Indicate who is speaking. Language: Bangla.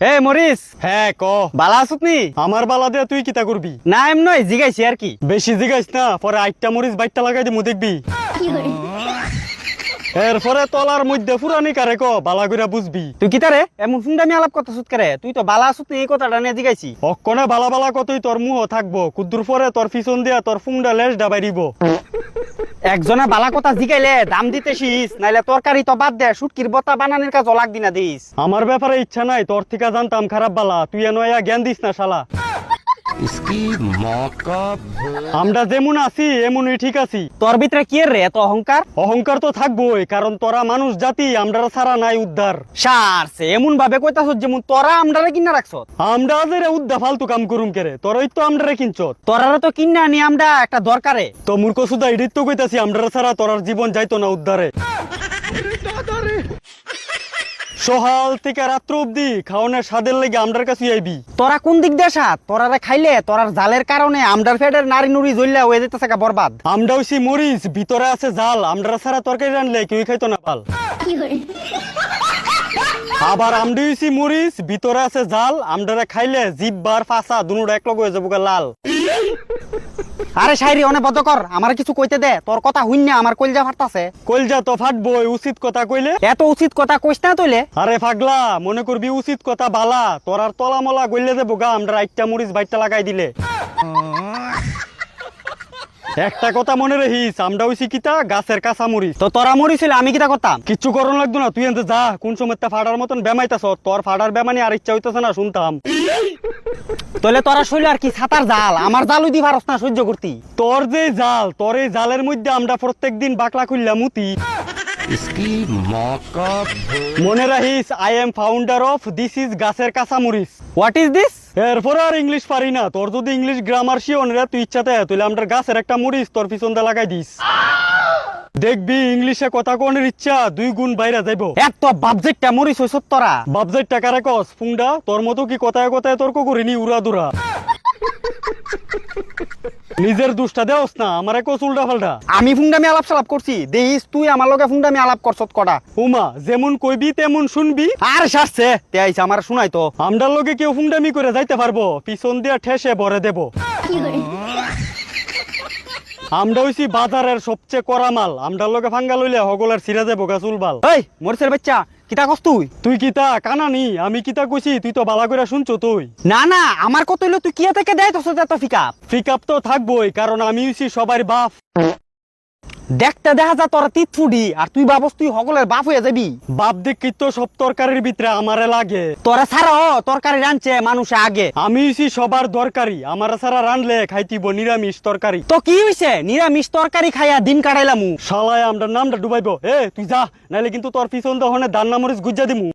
Speaker 1: এ মরিস,
Speaker 2: হ্যাঁ ক।
Speaker 1: বালা আছুত নি?
Speaker 2: আমার বালা দিয়ে তুই কিতা করবি?
Speaker 1: না এম নয়, জিগাইছি আর কি।
Speaker 2: বেশি জিগাইস না, পরে আইটা মরিচ বাইটটা লাগাই দিমু দেখবি। এরপরে তলার মধ্যে ফুরানি কারে ক বালা কইরা বুঝবি।
Speaker 1: তুই কিতা রে এমন ফুন্ডামি আলাপ করতেছুত করে? তুই তো বালা আছুত নি এই কথাটা নিয়ে জিগাইছি।
Speaker 2: অক্ষণে বালা বালা কতই তোর মুহ থাকবো, কুদ্দুর পরে তোর পিছন দিয়া তোর ফুংডা লেজ ডাবাইরিব।
Speaker 1: একজনে বালা কথা জিগাইলে দাম দিতে শিস, নাইলে তরকারি তো বাদ দে, শুটকির বতা বানানোর কাজ লাগ দিনা দিস।
Speaker 2: আমার ব্যাপারে ইচ্ছা নাই, তোর থেকে জানতাম খারাপ বালা, তুই এনয়া জ্ঞান দিস না শালা। আমরা যেমন আছি এমনই ঠিক আছি।
Speaker 1: তোর ভিতরে কি রে এত অহংকার?
Speaker 2: অহংকার তো থাকবোই, কারণ তোরা মানুষ জাতি, আমরা ছাড়া নাই উদ্ধার।
Speaker 1: সারছে এমন ভাবে কইতাছস যেমন তোরা আমরারে কিনা রাখছত।
Speaker 2: আমরা যে উদ্দা ফালতু কাম করুম কেরে, তোরই তো আমরা কিনছত।
Speaker 1: তোরারে তো কিনা নি আমরা একটা দরকারে।
Speaker 2: তো মূর্খ সুদা ইডিত তো কইতাছি, আমরা ছাড়া তোরার জীবন যাইতো না উদ্ধারে। সকাল থেকে রাত্র অব্দি খাওয়ানোর স্বাদের লেগে আমরার কাছে আইবি।
Speaker 1: তোরা কোন দিক দিয়ে সাত? তোরারে খাইলে তোরার জালের কারণে আমরার ফেডের নারী নুরি জ্বললে হয়ে যেতেছে বরবাদ।
Speaker 2: আমরা হইছি মরিচ, ভিতরে আছে জাল, আমরা ছাড়া তরকারি রানলে কেউ খাইতো না পাল। আবার আমরা হইছি মরিচ, ভিতরে আছে জাল, আমরা খাইলে জিব্বার ফাঁসা দুনুটা এক লগ হয়ে যাবো লাল।
Speaker 1: আরে শাইরি অনেক বদ্ধ কর, আমার কিছু কইতে দে। তোর কথা হুইন্না আমার কলজা ফাটতাছে।
Speaker 2: কলজা তো ফাটবই, উচিত কথা কইলে।
Speaker 1: এত উচিত কথা কইস না তইলে।
Speaker 2: আরে পাগলা, মনে করবি উচিত কথা বালা, তোর আর তলা মলা গইলে দেবো গা আমরা আইটা মরিচ বাইটটা লাগাই দিলে। একটা কথা মনে রাখিস, আমরা হইছি কিতা গাছের কাঁচা মরিচ।
Speaker 1: তো তোরা মরিছিল আমি কিতা করতাম?
Speaker 2: কিচ্ছু করণ লাগতো না, তুই এনতে যা। কোন সময় ফাটার মতন বেমাইতাছ, তোর ফাটার বেমানি আর ইচ্ছা হইতেছে না শুনতাম।
Speaker 1: তইলে তোরা শৈল আর কি ছাতার জাল, আমার জালুই দি পারস না সহ্য করতি।
Speaker 2: তোর যে জাল, তোর এই জালের মধ্যে আমরা প্রত্যেকদিন বাকলা খুললাম মুতি। মনে রাখিস, I am founder of this is গাছের কাঁচা মরিচ।
Speaker 1: What is this?
Speaker 2: এরপর আর ইংলিশ পারি না, তোর যদি ইংলিশ গ্রামার শিওন রে তুই ইচ্ছাতে, তুই আমরা গাছের একটা মরিচ তোর পিছন দিয়ে লাগাই দিস। দেখবি ইংলিশে কথা কোনের ইচ্ছা 2 গুণ বাইরে যাইব।
Speaker 1: এত বাবজেটটা মরিস হইছ তোরা।
Speaker 2: বাবজাই টাকারে কস ফুংডা, তোর মতো কি কথায় কথায় তর্ক করিনি উড়া দুরা। নিজের দুষ্টা দেওস না, আমারে কস উল্টা ফাল্টা।
Speaker 1: আমি ফুংডামি আলাপ সালাপ করছি, দেখিস তুই আমার লগে ফুংডামি আলাপ করছত কটা।
Speaker 2: উমা যেমন কইবি তেমন শুনবি।
Speaker 1: আর সারছে তে আইছে আমার শুনাই তো।
Speaker 2: আমরার লগে কেউ ফুংডামি করে যাইতে পারবো, পিছন দিয়া ঠেসে ভরে দেব। আমরা হইছি বাজারের সবচেয়ে কড়া মাল, আমরার লগে ফাঙ্গা লইলে হগলের ছিঁড়া যাবো গা চুলবাল।
Speaker 1: এই মরিসের বাচ্চা কিতা কস তুই?
Speaker 2: তুই কিতা কানানি, আমি কিতা কইছি তুই তো বালা করে শুনছো তুই।
Speaker 1: না না, আমার কত হইলো তুই কিয়া থেকে দেয় তোর এত ফিকাপ।
Speaker 2: পিকআপ তো থাকবোই, কারণ আমি হইছি সবার বাপ।
Speaker 1: দেখতে দেখা যা তোর তিত ফুডি, আর তুই ভাবস তুই হগলের বাপ হয়ে যাবি।
Speaker 2: বাপ দেখি তো সব তরকারির ভিতরে আমারে লাগে।
Speaker 1: তোরা ছাড়া তরকারি রানছে মানুষে আগে।
Speaker 2: আমি হইছি সবার দরকারি, আমার ছাড়া রানলে খাইতিব নিরামিষ তরকারি।
Speaker 1: তো কি হইছে, নিরামিষ তরকারি খাইয়া দিন কাটাইলামু।
Speaker 2: শালায় আমরা নামটা ডুবাইবো। এ তুই যা, নাইলে কিন্তু তোর পিছন দহনে দান্না মরিচ গুজ্জা দিমু।